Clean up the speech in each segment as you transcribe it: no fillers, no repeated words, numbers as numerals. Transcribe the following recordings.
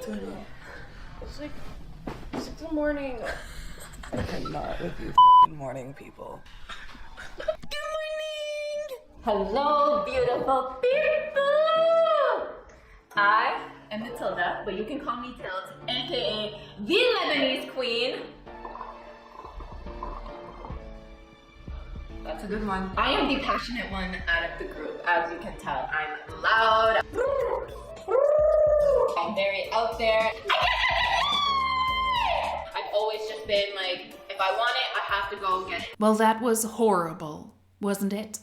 What's going on? It's like 6 in the morning. I cannot with you f***ing morning people. Good morning! Hello, beautiful people! I am Mathilda, but you can call me Tilt, aka the Lebanese Queen. That's a good one. I am the passionate one out of the group, as you can tell. I'm loud. I'm very out there. I've always just been like, if I want it, I have to go get it. Well, that was horrible, wasn't it?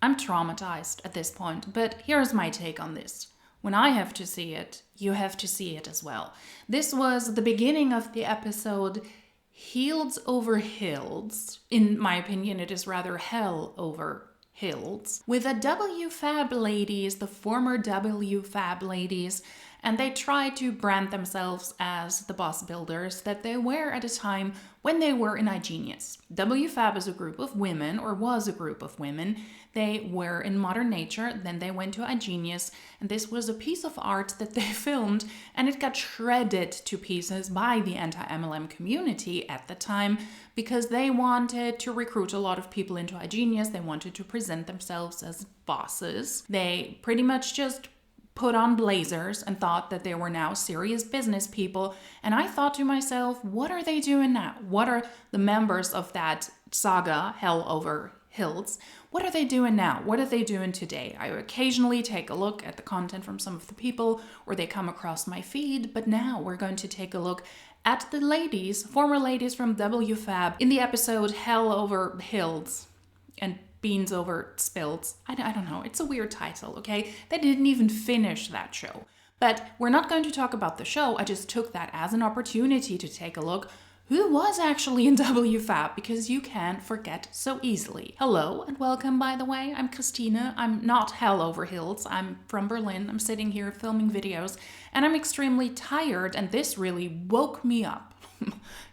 I'm traumatized at this point, but here's my take on this. When I have to see it, you have to see it as well. This was the beginning of the episode Heels Over Hills. In my opinion, it is rather hell over hills. With the WFABB ladies, the former WFABB ladies, and they try to brand themselves as the boss builders that they were at a time when they were in iGenius. WFABB is a group of women, or was a group of women. They were in Modern Nature, then they went to iGenius, and this was a piece of art that they filmed, and it got shredded to pieces by the anti-MLM community at the time because they wanted to recruit a lot of people into iGenius. They wanted to present themselves as bosses. They pretty much just put on blazers and thought that they were now serious business people. And I thought to myself, what are they doing now? What are the members of that saga, Hell Over Hills, what are they doing now? What are they doing today? I occasionally take a look at the content from some of the people, or they come across my feed, but now we're going to take a look at the ladies, former ladies from WFABB, in the episode Hell Over Hills and Beans Over Spills. I don't know, it's a weird title, okay? They didn't even finish that show. But we're not going to talk about the show, I just took that as an opportunity to take a look who was actually in WFABB, because you can forget so easily. Hello and welcome, by the way. I'm Christina. I'm not Hell Over Hills. I'm from Berlin. I'm sitting here filming videos and I'm extremely tired, and this really woke me up.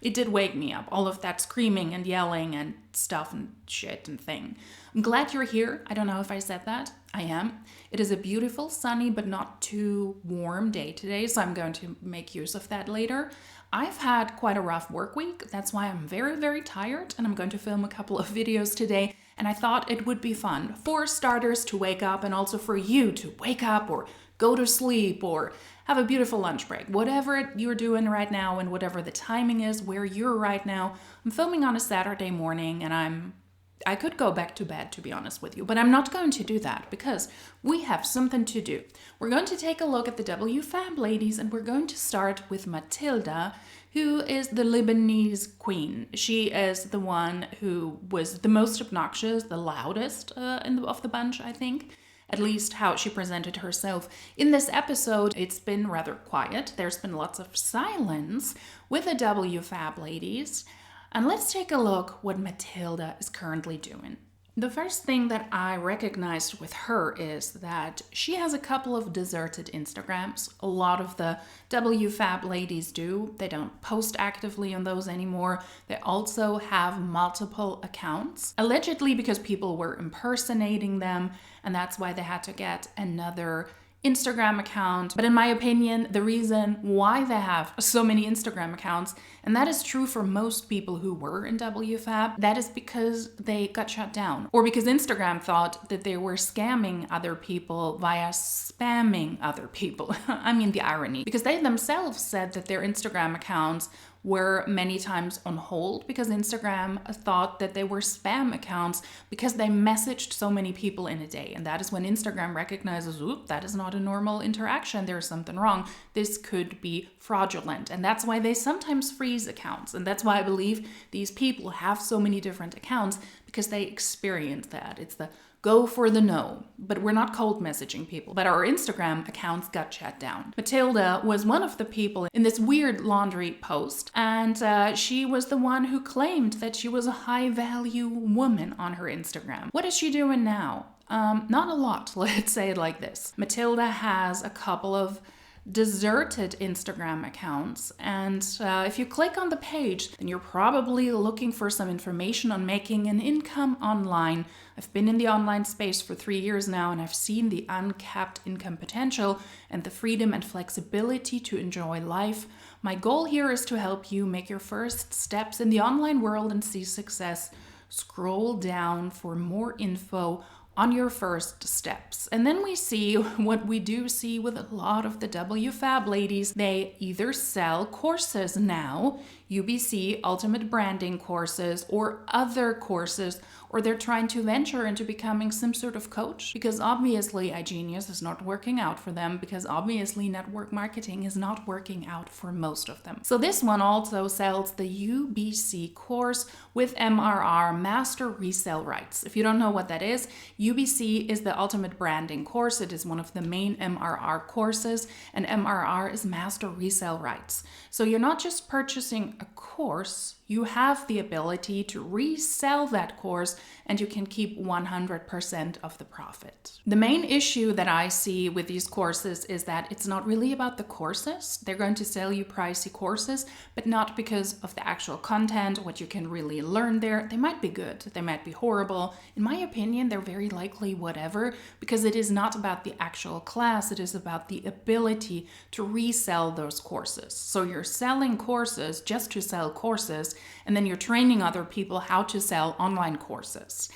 It did wake me up, all of that screaming and yelling and stuff and shit and thing. I'm glad you're here. I don't know if I said that. I am. It is a beautiful, sunny, but not too warm day today, so I'm going to make use of that later. I've had quite a rough work week. That's why I'm very, very tired, and I'm going to film a couple of videos today, and I thought it would be fun for starters to wake up, and also for you to wake up or go to sleep or have a beautiful lunch break. Whatever you're doing right now and whatever the timing is where you're right now. I'm filming on a Saturday morning, and I could go back to bed, to be honest with you, but I'm not going to do that because we have something to do. We're going to take a look at the WFABB ladies, and we're going to start with Mathilda, who is the Lebanese queen. She is the one who was the most obnoxious, the loudest of the bunch, I think. At least how she presented herself. In this episode, it's been rather quiet. There's been lots of silence with the WFABB ladies. And let's take a look what Mathilda is currently doing. The first thing that I recognized with her is that she has a couple of deserted Instagrams. A lot of the WFABB ladies do. They don't post actively on those anymore. They also have multiple accounts, allegedly because people were impersonating them, and that's why they had to get another Instagram account. But in my opinion, the reason why they have so many Instagram accounts, and that is true for most people who were in WFABB, that is because they got shut down, or because Instagram thought that they were scamming other people via spamming other people. I mean, the irony, because they themselves said that their Instagram accounts were many times on hold because Instagram thought that they were spam accounts because they messaged so many people in a day. And that is when Instagram recognizes, oop, that is not a normal interaction. There's something wrong. This could be fraudulent. And that's why they sometimes freeze accounts. And that's why I believe these people have so many different accounts, because they experience that. It's the go for the no. But we're not cold messaging people. But our Instagram accounts got shut down. Mathilda was one of the people in this weird laundry post. And she was the one who claimed that she was a high-value woman on her Instagram. What is she doing now? Not a lot, let's say it like this. Mathilda has a couple of deserted Instagram accounts. And if you click on the page, then you're probably looking for some information on making an income online. I've been in the online space for 3 years now, and I've seen the uncapped income potential and the freedom and flexibility to enjoy life. My goal here is to help you make your first steps in the online world and see success. Scroll down for more info on your first steps. And then we see what we do see with a lot of the WFABB ladies. They either sell courses now, UBC, ultimate branding courses, or other courses, or they're trying to venture into becoming some sort of coach, because obviously iGenius is not working out for them, because obviously network marketing is not working out for most of them. So this one also sells the UBC course with MRR, Master Resale Rights. If you don't know what that is, UBC is the ultimate branding course. It is one of the main MRR courses, and MRR is Master Resale Rights. So you're not just purchasing a course, you have the ability to resell that course, and you can keep 100% of the profit. The main issue that I see with these courses is that it's not really about the courses. They're going to sell you pricey courses, but not because of the actual content, what you can really learn there. They might be good, they might be horrible. In my opinion, they're very likely whatever, because it is not about the actual class, it is about the ability to resell those courses. So you're selling courses just to sell courses, and then you're training other people how to sell online courses.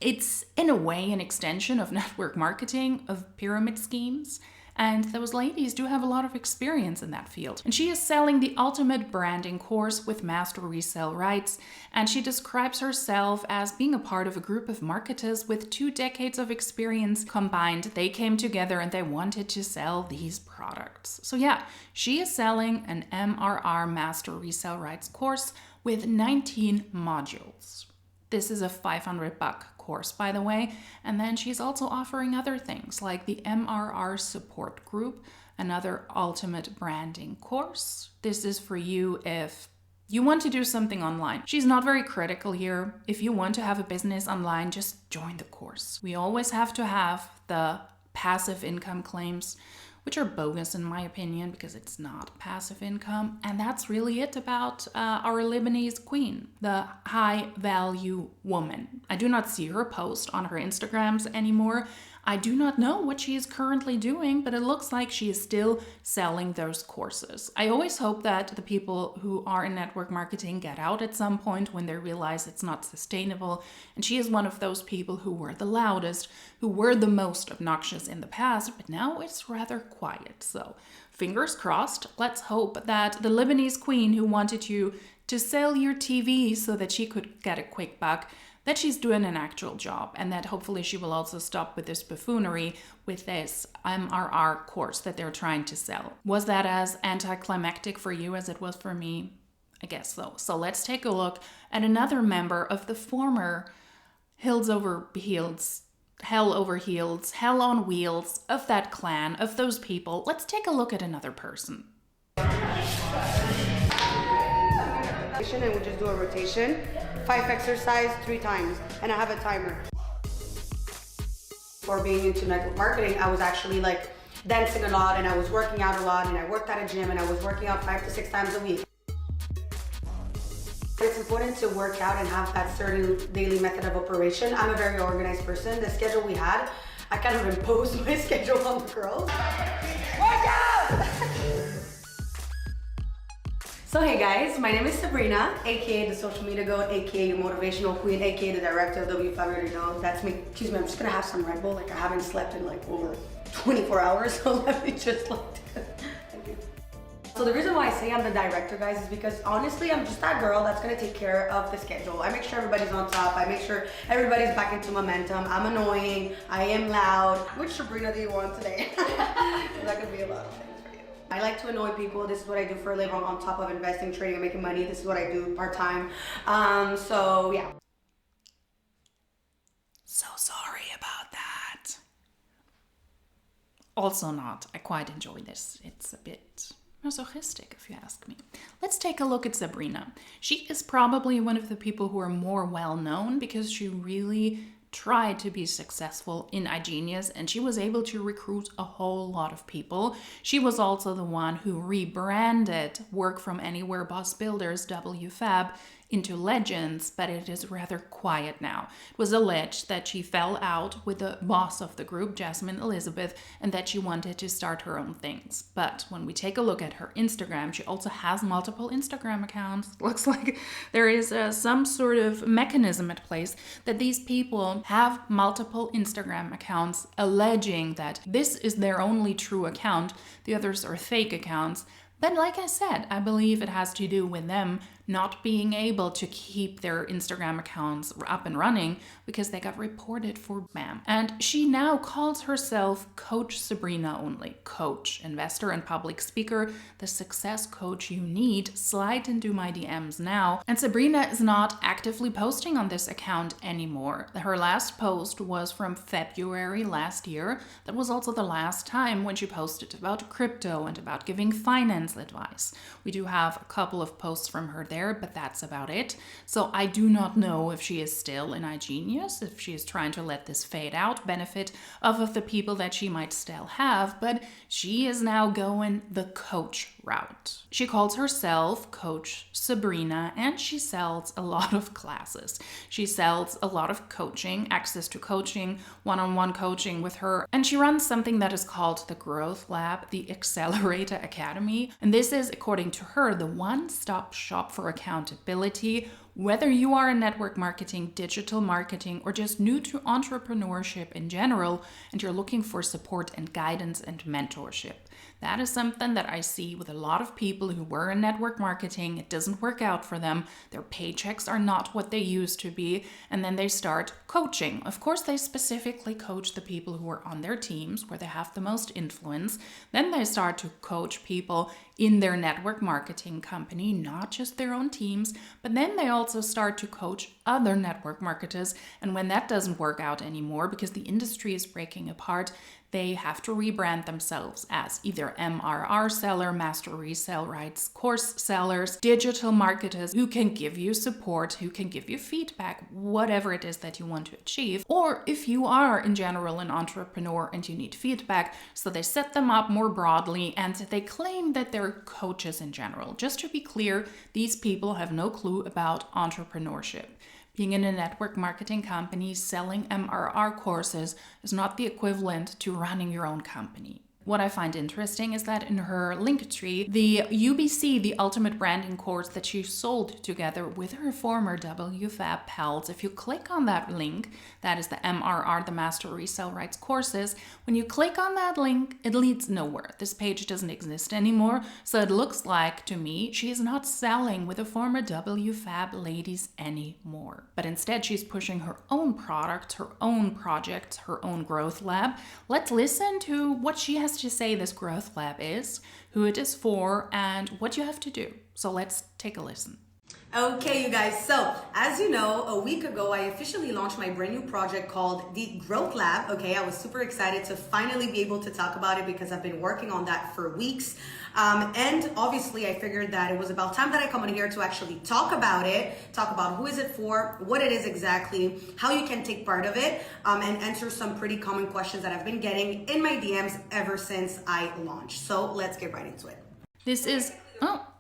It's in a way an extension of network marketing, of pyramid schemes, and those ladies do have a lot of experience in that field. And she is selling the ultimate branding course with Master Resale Rights, and she describes herself as being a part of a group of marketers with 2 decades of experience combined. They came together and they wanted to sell these products. So yeah, she is selling an MRR Master Resale Rights course with 19 modules. This is a $500 course, by the way. And then she's also offering other things like the MRR support group, another ultimate branding course. This is for you if you want to do something online. She's not very critical here. If you want to have a business online, just join the course. We always have to have the passive income claims, which are bogus in my opinion, because it's not passive income. And that's really it about our Lebanese queen, the high value woman. I do not see her post on her Instagrams anymore. I do not know what she is currently doing, but it looks like she is still selling those courses. I always hope that the people who are in network marketing get out at some point when they realize it's not sustainable. And she is one of those people who were the loudest, who were the most obnoxious in the past, but now it's rather quiet. So fingers crossed. Let's hope that the Lebanese queen who wanted you to sell your TV so that she could get a quick buck, that she's doing an actual job, and that hopefully she will also stop with this buffoonery with this MRR course that they're trying to sell. Was that as anticlimactic for you as it was for me? I guess so. So let's take a look at another member of the former Hell Over Heels, Hell on Wheels of that clan, of those people. Let's take a look at another person. And we just do a rotation, 5 exercise 3 times, and I have a timer. For being into network marketing, I was actually like dancing a lot, and I was working out a lot, and I worked at a gym, and I was working out 5 to 6 times a week. It's important to work out and have that certain daily method of operation. I'm a very organized person. The schedule we had, I kind of imposed my schedule on the girls. Work out! So hey guys, my name is Sabrina, aka the social media goat, aka the motivational queen, aka the director of WFABB Where. That's me. Excuse me, I'm just gonna have some Red Bull. Like I haven't slept in like over 24 hours, so let me just like thank you. So the reason why I say I'm the director, guys, is because honestly, I'm just that girl that's gonna take care of the schedule. I make sure everybody's on top. I make sure everybody's back into momentum. I'm annoying. I am loud. Which Sabrina do you want today? That could be a lot of things. I like to annoy people. This is what I do for a living on top of investing, trading, and making money. This is what I do part-time. So yeah. So sorry about that. Also not. I quite enjoy this. It's a bit masochistic, if you ask me. Let's take a look at Sabrina. She is probably one of the people who are more well-known because she really try to be successful in iGenius, and she was able to recruit a whole lot of people. She was also the one who rebranded Work From Anywhere Boss Builders, WFABB, into Legends, but it is rather quiet now. It was alleged that she fell out with the boss of the group, Jasmine Elizabeth, and that she wanted to start her own things. But when we take a look at her Instagram, she also has multiple Instagram accounts. Looks like there is some sort of mechanism at place that these people have multiple Instagram accounts, alleging that this is their only true account, the others are fake accounts. But like I said, I believe it has to do with them not being able to keep their Instagram accounts up and running because they got reported for spam. And she now calls herself Coach Sabrina only. Coach, investor and public speaker, the success coach you need. Slide into my DMs now. And Sabrina is not actively posting on this account anymore. Her last post was from February last year. That was also the last time when she posted about crypto and about giving finance advice. We do have a couple of posts from her there, but that's about it. So I do not know if she is still in iGenius, if she is trying to let this fade out, benefit of the people that she might still have, but she is now going the coach route. She calls herself Coach Sabrina, and she sells a lot of classes. She sells a lot of coaching, access to coaching, one-on-one coaching with her, and she runs something that is called the Growth Lab, the Accelerator Academy. And this is, according to her, the one-stop shop for accountability. Whether you are in network marketing, digital marketing, or just new to entrepreneurship in general, and you're looking for support and guidance and mentorship. That is something that I see with a lot of people who were in network marketing. It doesn't work out for them. Their paychecks are not what they used to be. And then they start coaching. Of course, they specifically coach the people who are on their teams where they have the most influence. Then they start to coach people in their network marketing company, not just their own teams. But then they also start to coach other network marketers. And when that doesn't work out anymore because the industry is breaking apart, they have to rebrand themselves as either MRR seller, master resale rights, course sellers, digital marketers who can give you support, who can give you feedback, whatever it is that you want to achieve. Or if you are in general an entrepreneur and you need feedback, so they set them up more broadly and they claim that they're coaches in general. Just to be clear, these people have no clue about entrepreneurship. Being in a network marketing company selling MRR courses is not the equivalent to running your own company. What I find interesting is that in her Linktree, the UBC, the Ultimate Branding course that she sold together with her former WFABB pals, if you click on that link, that is the MRR, the Master Resale Rights courses, when you click on that link, it leads nowhere. This page doesn't exist anymore, so it looks like, to me, she is not selling with the former WFABB ladies anymore. But instead, she's pushing her own products, her own projects, her own growth lab. Let's listen to what she has to say this growth lab is, who it is for, and what you have to do. So let's take a listen. Okay, you guys, so as you know, a week ago, I officially launched my brand new project called the Growth Lab. Okay, I was super excited to finally be able to talk about it because I've been working on that for weeks. And obviously I figured that it was about time that I come on here to actually talk about it, talk about who is it for, what it is exactly, how you can take part of it, and answer some pretty common questions that I've been getting in my DMs ever since I launched. So let's get right into it. This is,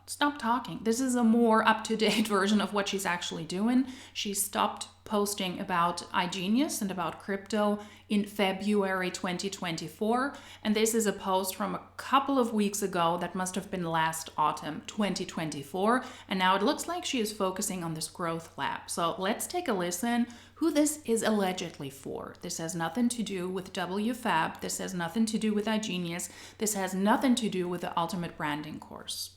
stop talking. This is a more up-to-date version of what she's actually doing. She stopped posting about iGenius and about crypto in February 2024. And this is a post from a couple of weeks ago that must have been last autumn 2024. And now it looks like she is focusing on this growth lab. So let's take a listen who this is allegedly for. This has nothing to do with WFABB. This has nothing to do with iGenius. This has nothing to do with the Ultimate Branding course.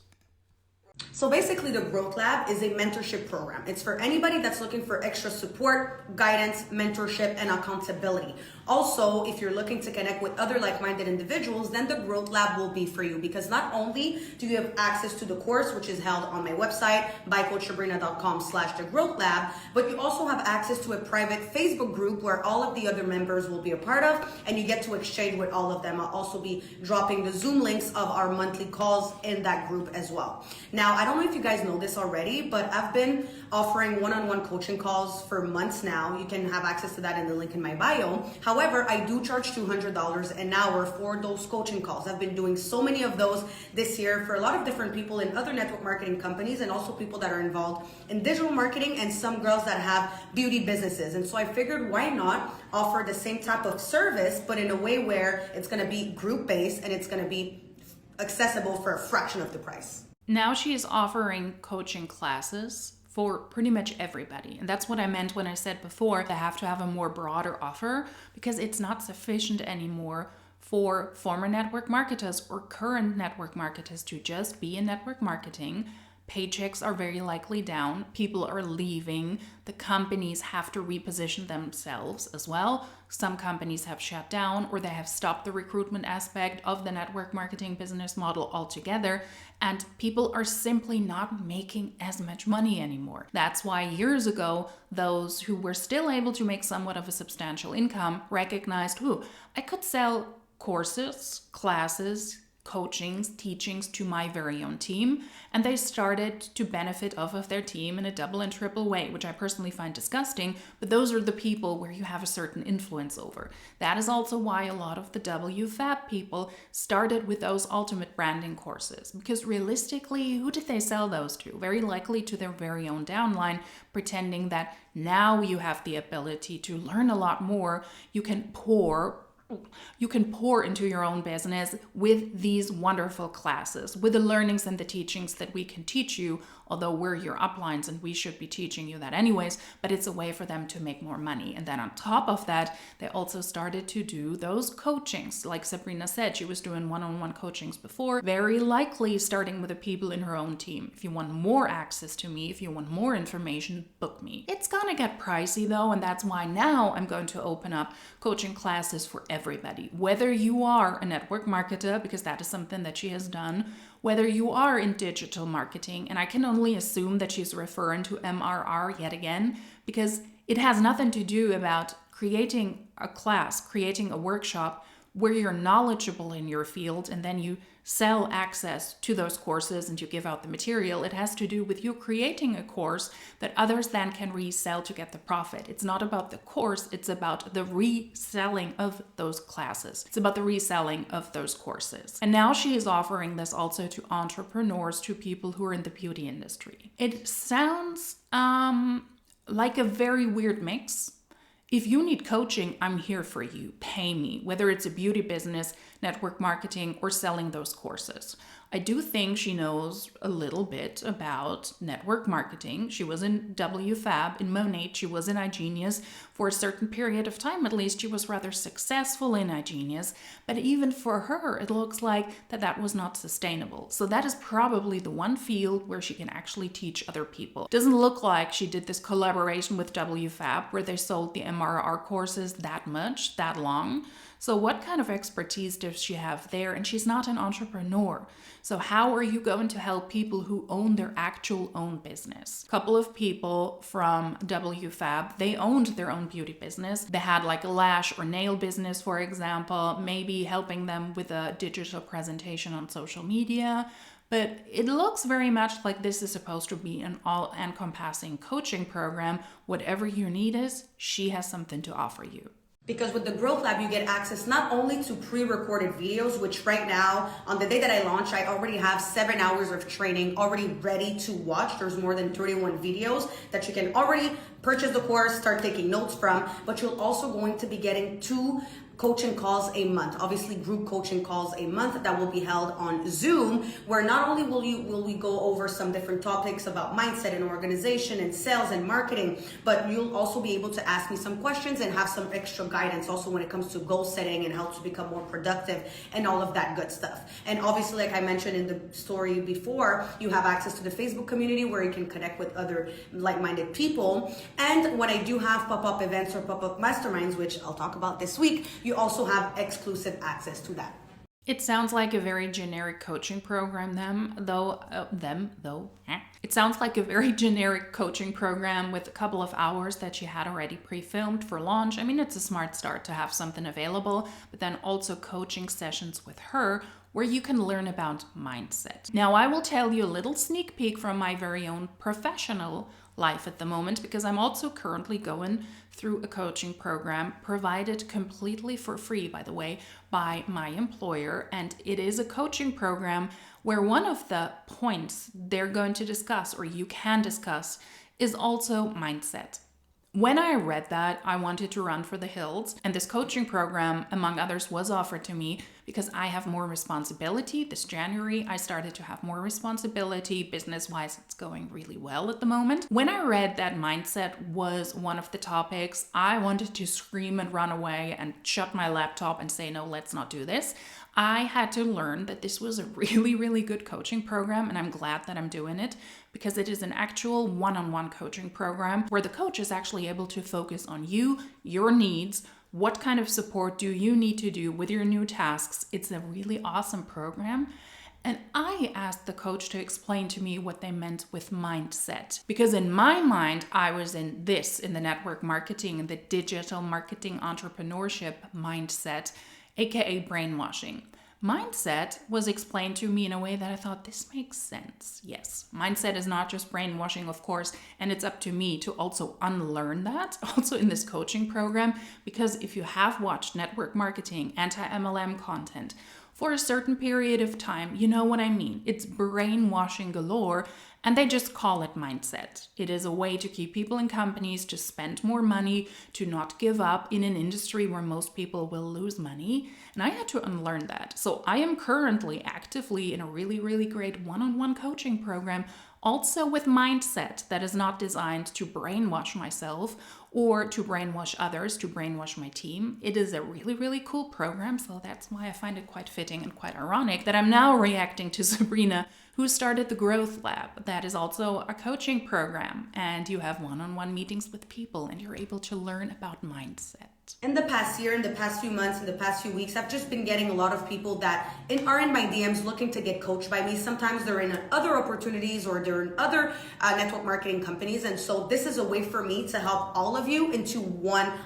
So basically the Growth Lab is a mentorship program. It's for anybody that's looking for extra support, guidance, mentorship, and accountability. Also, if you're looking to connect with other like-minded individuals, then the Growth Lab will be for you, because not only do you have access to the course, which is held on my website, bycoachsabrina.com/the Growth Lab, but you also have access to a private Facebook group where all of the other members will be a part of, and you get to exchange with all of them. I'll also be dropping the Zoom links of our monthly calls in that group as well. Now, I don't know if you guys know this already, but I've been offering one-on-one coaching calls for months now. You can have access to that in the link in my bio. However, I do charge $200 an hour for those coaching calls. I've been doing so many of those this year for a lot of different people in other network marketing companies, and also people that are involved in digital marketing, and some girls that have beauty businesses. And so I figured, why not offer the same type of service, but in a way where it's going to be group-based and it's going to be accessible for a fraction of the price. Now she is offering coaching classes for pretty much everybody. And that's what I meant when I said before, they have to have a more broader offer, because it's not sufficient anymore for former network marketers or current network marketers to just be in network marketing. Paychecks are very likely down. People are leaving. The companies have to reposition themselves as well. Some companies have shut down, or they have stopped the recruitment aspect of the network marketing business model altogether. And people are simply not making as much money anymore. That's why years ago, those who were still able to make somewhat of a substantial income recognized, ooh, I could sell courses, classes, coachings, teachings to my very own team, and they started to benefit off of their team in a double and triple way, which I personally find disgusting, but those are the people where you have a certain influence over. That is also why a lot of the WFABB people started with those ultimate branding courses, because realistically, who did they sell those to? Very likely to their very own downline, pretending that now you have the ability to learn a lot more. You can pour into your own business with these wonderful classes, with the learnings and the teachings that we can teach you, although we're your uplines and we should be teaching you that anyways, but it's a way for them to make more money. And then on top of that, they also started to do those coachings. Like Sabrina said, she was doing one-on-one coachings before, very likely starting with the people in her own team. If you want more access to me, if you want more information, book me. It's gonna get pricey though, and that's why now I'm going to open up coaching classes for everybody. Whether you are a network marketer, because that is something that she has done, whether you are in digital marketing, and I can only assume that she's referring to MRR yet again, because it has nothing to do about creating a class, creating a workshop where you're knowledgeable in your field and then you sell access to those courses and you give out the material. It has to do with you creating a course that others then can resell to get the profit. It's not about the course, it's about the reselling of those classes. It's about the reselling of those courses. And now she is offering this also to entrepreneurs, to people who are in the beauty industry. It sounds like a very weird mix. If you need coaching, I'm here for you. Pay me, whether it's a beauty business, network marketing, or selling those courses. I do think she knows a little bit about network marketing. She was in WFABB, in Monat, she was in iGenius for a certain period of time. At least she was rather successful in iGenius, but even for her, it looks like that was not sustainable. So that is probably the one field where she can actually teach other people. Doesn't look like she did this collaboration with WFABB where they sold the MRR courses that much, that long. So what kind of expertise does she have there? And she's not an entrepreneur. So how are you going to help people who own their actual own business? A couple of people from WFABB, they owned their own beauty business. They had like a lash or nail business, for example, maybe helping them with a digital presentation on social media. But it looks very much like this is supposed to be an all-encompassing coaching program. Whatever your need is, she has something to offer you. Because with the Growth Lab, you get access not only to pre-recorded videos, which right now, on the day that I launch, I already have 7 hours of training already ready to watch. There's more than 31 videos that you can already purchase the course, start taking notes from, but you're also going to be getting 2 coaching calls a month, obviously group coaching calls a month that will be held on Zoom, where not only will we go over some different topics about mindset and organization and sales and marketing, but you'll also be able to ask me some questions and have some extra guidance also when it comes to goal setting and how to become more productive and all of that good stuff. And obviously, like I mentioned in the story before, you have access to the Facebook community where you can connect with other like-minded people. And when I do have pop-up events or pop-up masterminds, which I'll talk about this week, you also have exclusive access to that. It sounds like a very generic coaching program, It sounds like a very generic coaching program with a couple of hours that you had already pre-filmed for launch. I mean, it's a smart start to have something available, but then also coaching sessions with her where you can learn about mindset. Now, I will tell you a little sneak peek from my very own professional life at the moment, because I'm also currently going through a coaching program provided completely for free, by the way, by my employer. And it is a coaching program where one of the points they're going to discuss, or you can discuss, is also mindset. When I read that, I wanted to run for the hills, and this coaching program, among others, was offered to me because I have more responsibility. This January, I started to have more responsibility. Business-wise, it's going really well at the moment. When I read that mindset was one of the topics, I wanted to scream and run away and shut my laptop and say, no, let's not do this. I had to learn that this was a really, really good coaching program, and I'm glad that I'm doing it because it is an actual one-on-one coaching program where the coach is actually able to focus on you, your needs, what kind of support do you need to do with your new tasks. It's a really awesome program. And I asked the coach to explain to me what they meant with mindset. Because in my mind, I was in the network marketing and the digital marketing entrepreneurship mindset, aka brainwashing. Mindset was explained to me in a way that I thought, this makes sense. Yes, mindset is not just brainwashing, of course, and it's up to me to also unlearn that, also in this coaching program, because if you have watched network marketing, anti-MLM content for a certain period of time, you know what I mean. It's brainwashing galore, and they just call it mindset. It is a way to keep people in companies to spend more money, to not give up in an industry where most people will lose money. And I had to unlearn that. So I am currently actively in a really, really great one-on-one coaching program, also with mindset that is not designed to brainwash myself or to brainwash others, to brainwash my team. It is a really, really cool program. So that's why I find it quite fitting and quite ironic that I'm now reacting to Sabrina, who started the Growth Lab. That is also a coaching program, and you have one-on-one meetings with people and you're able to learn about mindset. In the past year, in the past few months, in the past few weeks, I've just been getting a lot of people that are in my DMs looking to get coached by me. Sometimes they're in other opportunities or they're in other network marketing companies. And so this is a way for me to help all of you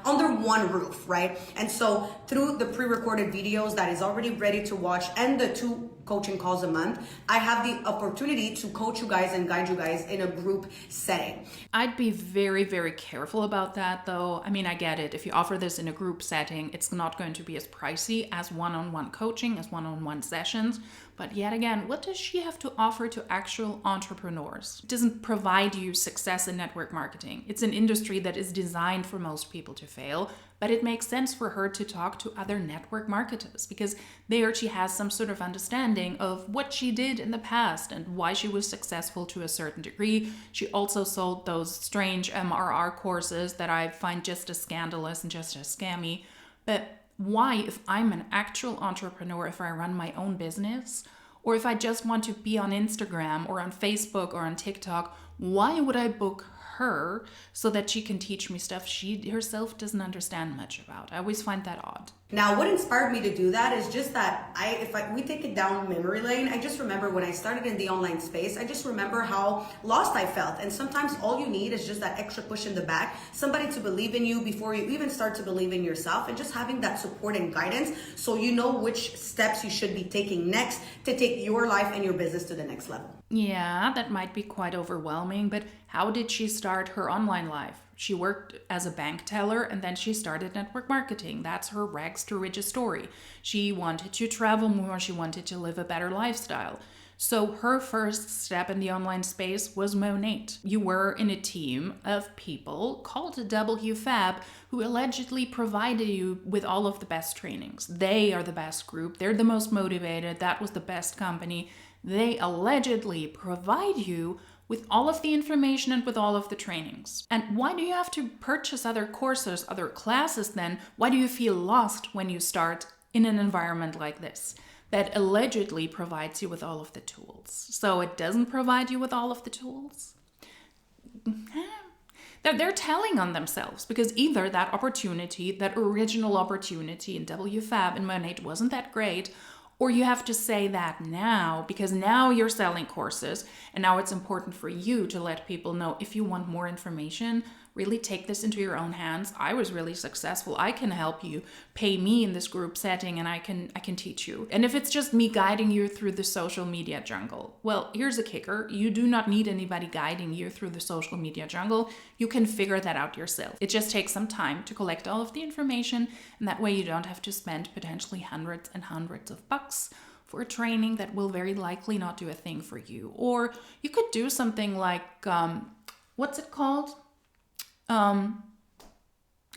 under one roof, right? And so through the pre-recorded videos that is already ready to watch and the 2 coaching calls a month, I have the opportunity to coach you guys and guide you guys in a group setting. I'd be very, very careful about that though. I mean, I get it. If you offer this in a group setting, it's not going to be as pricey as one-on-one coaching, as one-on-one sessions. But yet again, what does she have to offer to actual entrepreneurs? It doesn't provide you success in network marketing. It's an industry that is designed for most people to fail, but it makes sense for her to talk to other network marketers because there she has some sort of understanding of what she did in the past and why she was successful to a certain degree. She also sold those strange MRR courses that I find just as scandalous and just as scammy. But why, if I'm an actual entrepreneur, if I run my own business, or if I just want to be on Instagram or on Facebook or on TikTok, why would I book her so that she can teach me stuff she herself doesn't understand much about? I always find that odd. Now, what inspired me to do that is just that we take it down memory lane, I just remember when I started in the online space, I just remember how lost I felt. And sometimes all you need is just that extra push in the back, somebody to believe in you before you even start to believe in yourself, and just having that support and guidance so you know which steps you should be taking next to take your life and your business to the next level. Yeah, that might be quite overwhelming, but how did she start her online life? She worked as a bank teller and then she started network marketing. That's her rags to riches story. She wanted to travel more. She wanted to live a better lifestyle. So her first step in the online space was Monat. You were in a team of people called WFABB who allegedly provided you with all of the best trainings. They are the best group. They're the most motivated. That was the best company. They allegedly provide you with all of the information and with all of the trainings. And why do you have to purchase other courses, other classes then? Why do you feel lost when you start in an environment like this that allegedly provides you with all of the tools? So it doesn't provide you with all of the tools? They're telling on themselves, because either that opportunity, that original opportunity in WFABB and Monat wasn't that great, or you have to say that now, because now you're selling courses and now it's important for you to let people know, if you want more information, really take this into your own hands. I was really successful. I can help you. Pay me in this group setting and I can teach you. And if it's just me guiding you through the social media jungle, well, here's a kicker. You do not need anybody guiding you through the social media jungle. You can figure that out yourself. It just takes some time to collect all of the information, and that way you don't have to spend potentially hundreds and hundreds of bucks for a training that will very likely not do a thing for you. Or you could do something like, what's it called?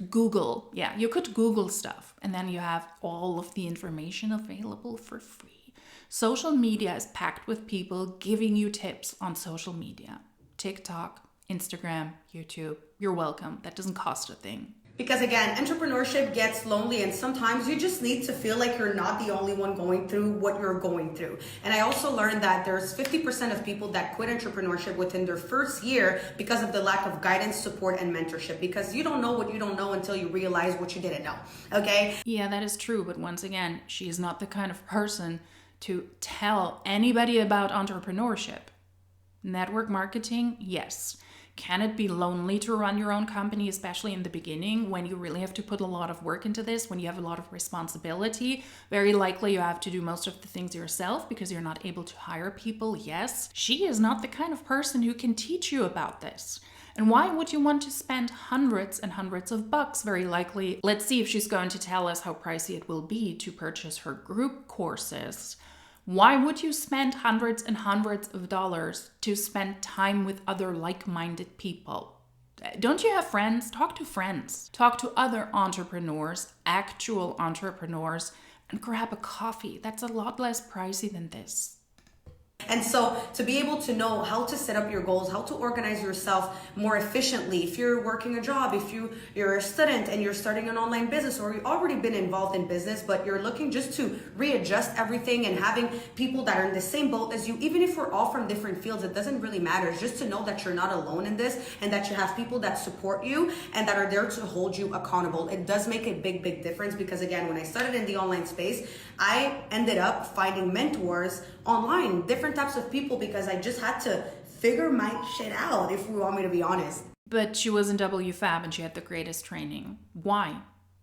Google. Yeah, you could Google stuff and then you have all of the information available for free. Social media is packed with people giving you tips on social media. TikTok, Instagram, YouTube. You're welcome. That doesn't cost a thing. Because again, entrepreneurship gets lonely, and sometimes you just need to feel like you're not the only one going through what you're going through. And I also learned that there's 50% of people that quit entrepreneurship within their first year because of the lack of guidance, support, and mentorship. Because you don't know what you don't know until you realize what you didn't know, okay? Yeah, that is true. But once again, she is not the kind of person to tell anybody about entrepreneurship. Network marketing, yes. Can it be lonely to run your own company, especially in the beginning when you really have to put a lot of work into this, when you have a lot of responsibility? Very likely you have to do most of the things yourself because you're not able to hire people. Yes, she is not the kind of person who can teach you about this. And why would you want to spend hundreds and hundreds of bucks? Very likely, let's see if she's going to tell us how pricey it will be to purchase her group courses. Why would you spend hundreds and hundreds of dollars to spend time with other like-minded people? Don't you have friends? Talk to friends. Talk to other entrepreneurs, actual entrepreneurs, and grab a coffee. That's a lot less pricey than this. And so to be able to know how to set up your goals, how to organize yourself more efficiently, if you're working a job, if you're a student and you're starting an online business, or you've already been involved in business, but you're looking just to readjust everything and having people that are in the same boat as you, even if we're all from different fields, it doesn't really matter. It's just to know that you're not alone in this and that you have people that support you and that are there to hold you accountable. It does make a big, big difference, because again, when I started in the online space, I ended up finding mentors online, different types of people, because I just had to figure my shit out, if we want me to be honest. But she was in WFABB and she had the greatest training. Why?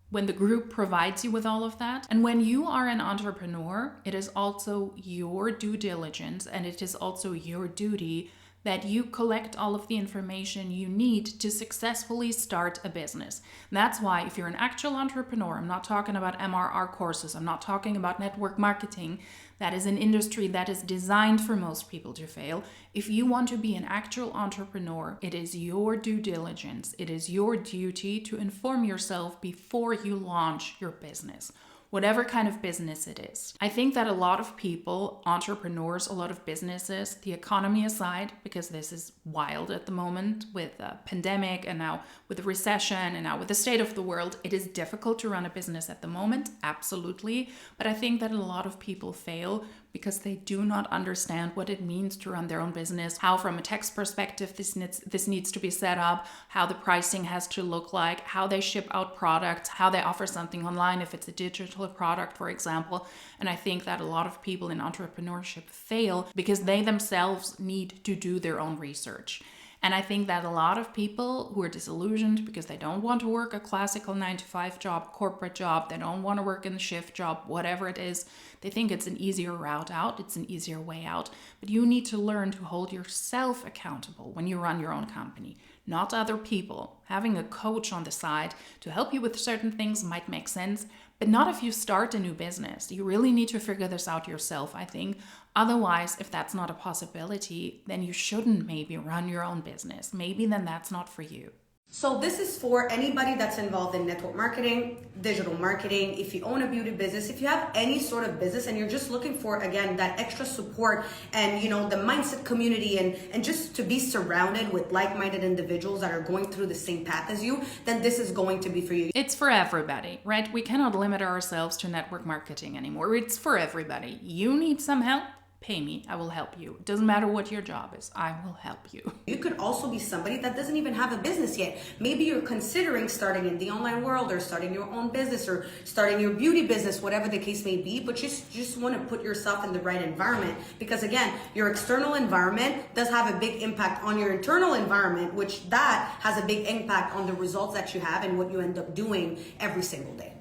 When the group provides you with all of that, and when you are an entrepreneur, it is also your due diligence and it is also your duty that you collect all of the information you need to successfully start a business. And that's why if you're an actual entrepreneur, I'm not talking about MRR courses, I'm not talking about network marketing, that is an industry that is designed for most people to fail. If you want to be an actual entrepreneur, it is your due diligence, it is your duty to inform yourself before you launch your business. Whatever kind of business it is. I think that a lot of people, entrepreneurs, a lot of businesses, the economy aside, because this is wild at the moment with a pandemic and now with the recession and now with the state of the world, it is difficult to run a business at the moment, absolutely. But I think that a lot of people fail because they do not understand what it means to run their own business, how from a tax perspective this needs to be set up, how the pricing has to look like, how they ship out products, how they offer something online if it's a digital product, for example. And I think that a lot of people in entrepreneurship fail because they themselves need to do their own research. And I think that a lot of people who are disillusioned because they don't want to work a classical 9-to-5 job, corporate job, they don't want to work in a shift job, whatever it is, they think it's an easier route out, it's an easier way out. But you need to learn to hold yourself accountable when you run your own company. not other people. Having a coach on the side to help you with certain things might make sense, but not if you start a new business. You really need to figure this out yourself, I think. Otherwise, if that's not a possibility, then you shouldn't maybe run your own business. Maybe then that's not for you. So this is for anybody that's involved in network marketing, digital marketing, if you own a beauty business, if you have any sort of business and you're just looking for, again, that extra support and, the mindset community and just to be surrounded with like-minded individuals that are going through the same path as you, then this is going to be for you. It's for everybody, right? We cannot limit ourselves to network marketing anymore. It's for everybody. You need some help? Pay me, I will help you. It doesn't matter what your job is, I will help you. You could also be somebody that doesn't even have a business yet. Maybe you're considering starting in the online world or starting your own business or starting your beauty business, whatever the case may be, but just want to put yourself in the right environment because again, your external environment does have a big impact on your internal environment, which that has a big impact on the results that you have and what you end up doing every single day.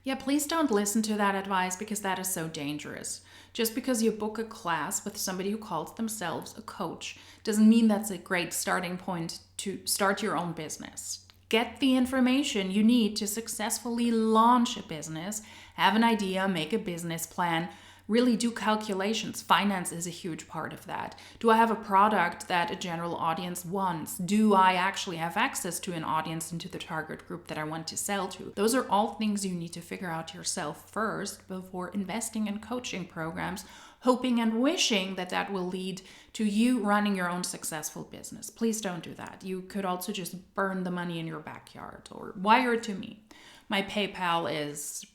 Yeah, please don't listen to that advice because that is so dangerous. Just because you book a class with somebody who calls themselves a coach doesn't mean that's a great starting point to start your own business. Get the information you need to successfully launch a business, have an idea, make a business plan, really do calculations. Finance is a huge part of that. Do I have a product that a general audience wants? Do I actually have access to an audience and to the target group that I want to sell to? Those are all things you need to figure out yourself first before investing in coaching programs, hoping and wishing that that will lead to you running your own successful business. Please don't do that. You could also just burn the money in your backyard or wire it to me. My PayPal is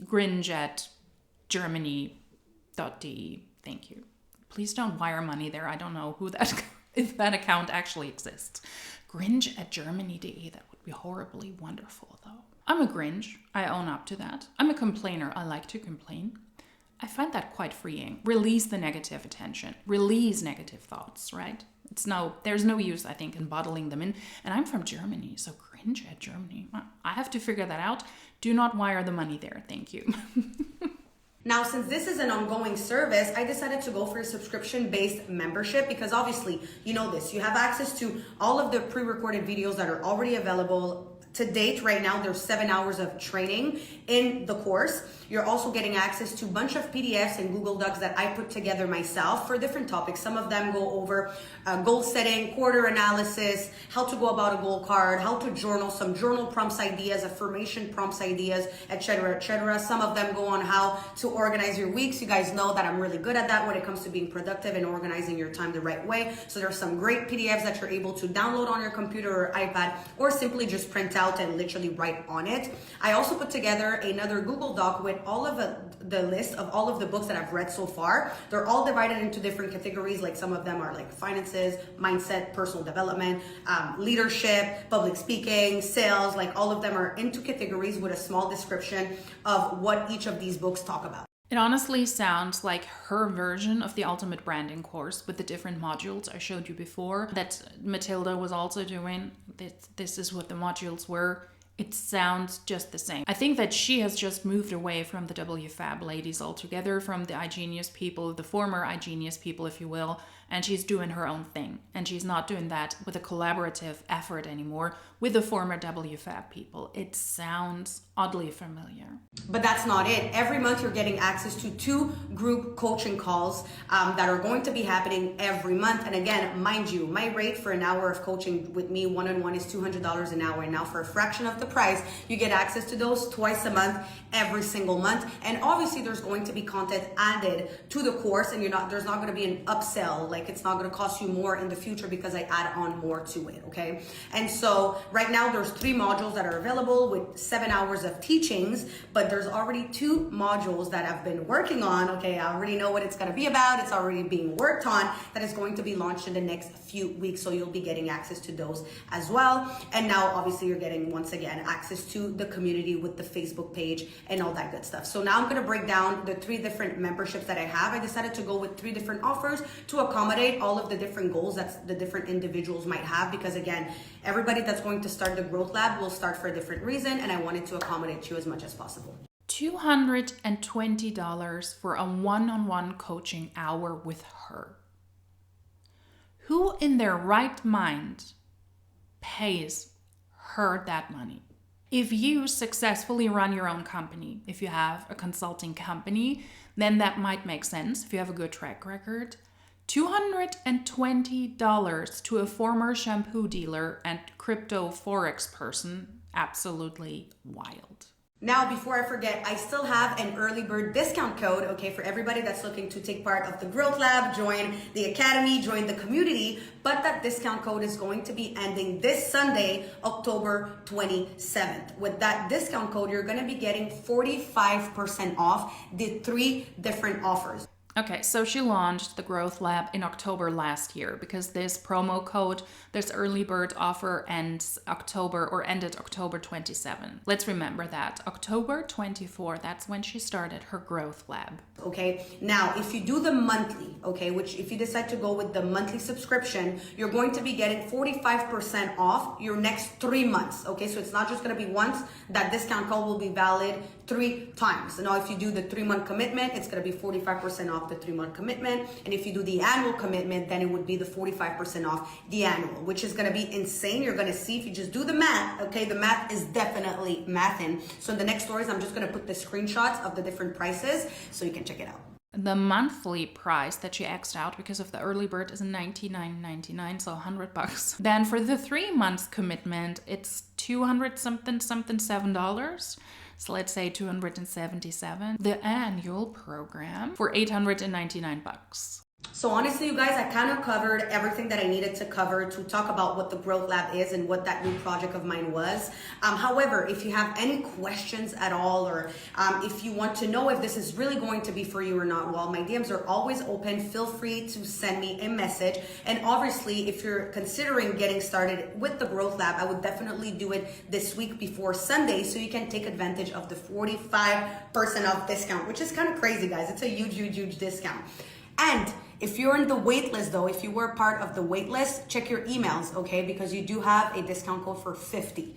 gringe@germany.de. Thank you. Please don't wire money there. I don't know who that if that account actually exists. Gringe@germany.de. That would be horribly wonderful though. I'm a Grinch. I own up to that. I'm a complainer. I like to complain. I find that quite freeing. Release the negative attention. Release negative thoughts, right? There's no use, I think, in bottling them in. And I'm from Germany, so Gringe@Germany. I have to figure that out. Do not wire the money there. Thank you. Now, since this is an ongoing service, I decided to go for a subscription-based membership because obviously, you know this, you have access to all of the pre-recorded videos that are already available. To date, right now, there's 7 hours of training in the course. You're also getting access to a bunch of PDFs and Google Docs that I put together myself for different topics. Some of them go over goal setting, quarter analysis, how to go about a goal card, how to journal, some journal prompts ideas, affirmation prompts ideas, etc., etc. Some of them go on how to organize your weeks. You guys know that I'm really good at that when it comes to being productive and organizing your time the right way. So there's some great PDFs that you're able to download on your computer or iPad or simply just print out and literally write on it. I also put together another Google Doc with all of the list of all of the books that I've read so far. They're all divided into different categories. Like some of them are like finances, mindset, personal development, leadership, public speaking, sales. Like all of them are into categories with a small description of what each of these books talk about. It honestly sounds like her version of the ultimate branding course with the different modules I showed you before that Mathilda was also doing. This is what the modules were. It sounds just the same. I think that she has just moved away from the WFABB ladies altogether, from the iGenius people, the former iGenius people, if you will, and she's doing her own thing. And she's not doing that with a collaborative effort anymore with the former WFABB people. It sounds oddly familiar. But that's not it. Every month you're getting access to 2 group coaching calls that are going to be happening every month. And again, mind you, my rate for an hour of coaching with me one-on-one is $200 an hour. And now for a fraction of the price, you get access to those twice a month, every single month. And obviously there's going to be content added to the course and there's not going to be an upsell. Like it's not going to cost you more in the future because I add on more to it. Okay. And so right now there's 3 modules that are available with 7 hours of teachings, but there's already 2 modules that I've been working on. Okay. I already know what it's going to be about. It's already being worked on, that is going to be launched in the next few weeks. So you'll be getting access to those as well. And now obviously you're getting, once again, access to the community with the Facebook page and all that good stuff. So now I'm going to break down the 3 different memberships that I have. I decided to go with 3 different offers to accommodate all of the different goals that the different individuals might have, because again, everybody that's going to start the Growth Lab will start for a different reason, and I wanted to accommodate you as much as possible. $220 for a one-on-one coaching hour with her. Who in their right mind pays her that money. If you successfully run your own company, if you have a consulting company, then that might make sense if you have a good track record. $220 to a former shampoo dealer and crypto forex person, absolutely wild. Now, before I forget, I still have an early bird discount code, okay, for everybody that's looking to take part of the Growth Lab, join the Academy, join the community, but that discount code is going to be ending this Sunday, October 27th. With that discount code, you're gonna be getting 45% off the 3 different offers. Okay, so she launched the Growth Lab in October last year because this promo code, this early bird offer ended October 27. Let's remember that. October 24, that's when she started her Growth Lab. Okay, now if you do the monthly, okay, which if you decide to go with the monthly subscription, you're going to be getting 45% off your next 3 months. Okay, so it's not just going to be once. That discount code will be valid 3 times. So now if you do the 3-month commitment, it's going to be 45% off the 3-month commitment. And if you do the annual commitment, then it would be the 45% off the annual, which is going to be insane. You're going to see if you just do the math, okay, the math is definitely mathin'. So in the next stories, I'm just going to put the screenshots of the different prices so you can check it out. The monthly price that she X'd out because of the early bird is $99.99, so $100. Then for the 3 months commitment, it's $200-something-$7. So let's say $277. The annual program for $899. So honestly, you guys, I kind of covered everything that I needed to cover to talk about what the Growth Lab is and what that new project of mine was. However, if you have any questions at all, or if you want to know if this is really going to be for you or not, well, my DMs are always open. Feel free to send me a message. And obviously, if you're considering getting started with the Growth Lab, I would definitely do it this week before Sunday so you can take advantage of the 45% off discount, which is kind of crazy, guys. It's a huge, huge, huge discount. And if you're in the wait list though, if you were part of the wait list, check your emails, okay? Because you do have a discount code for 50%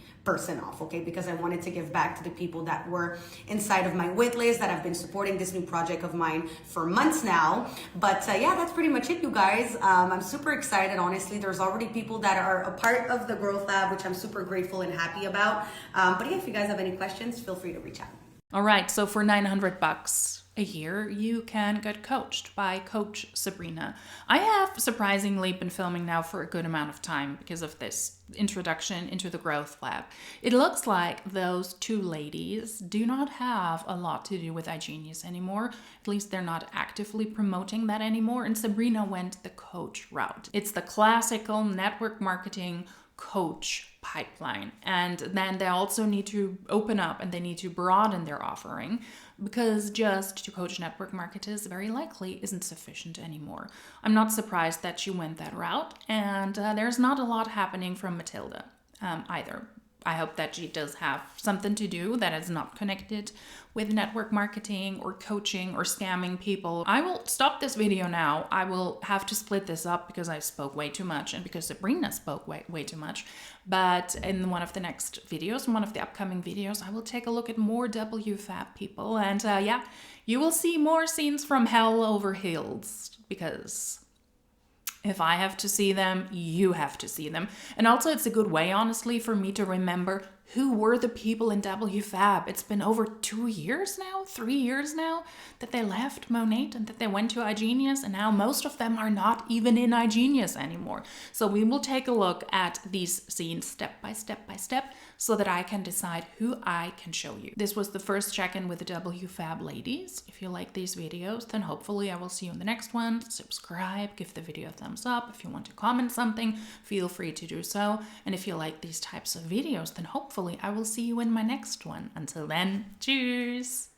off, okay? Because I wanted to give back to the people that were inside of my wait list that have been supporting this new project of mine for months now. But yeah, that's pretty much it, you guys. I'm super excited, honestly. There's already people that are a part of the Growth Lab, which I'm super grateful and happy about. But yeah, if you guys have any questions, feel free to reach out. All right, so for $900 a year, you can get coached by Coach Sabrina. I have surprisingly been filming now for a good amount of time because of this introduction into the Growth Lab. It looks like those 2 ladies do not have a lot to do with iGenius anymore. At least they're not actively promoting that anymore. And Sabrina went the coach route. It's the classical network marketing coach pipeline. And then they also need to open up and they need to broaden their offering because just to coach network marketers very likely isn't sufficient anymore. I'm not surprised that she went that route, and there's not a lot happening from Mathilda either. I hope that she does have something to do that is not connected with network marketing or coaching or scamming people. I will stop this video now. I will have to split this up because I spoke way too much and because Sabrina spoke way too much. But in one of the next videos, in one of the upcoming videos, I will take a look at more WFABB people. And yeah, you will see more scenes from hell over hills because if I have to see them, you have to see them. And also it's a good way, honestly, for me to remember who were the people in WFABB. It's been over 2 years now, 3 years now, that they left Monat and that they went to iGenius, and now most of them are not even in iGenius anymore. So we will take a look at these scenes step by step by step so that I can decide who I can show you. This was the first check-in with the WFABB ladies. If you like these videos, then hopefully I will see you in the next one. Subscribe, give the video a thumbs up. If you want to comment something, feel free to do so. And if you like these types of videos, then hopefully I will see you in my next one. Until then, cheers!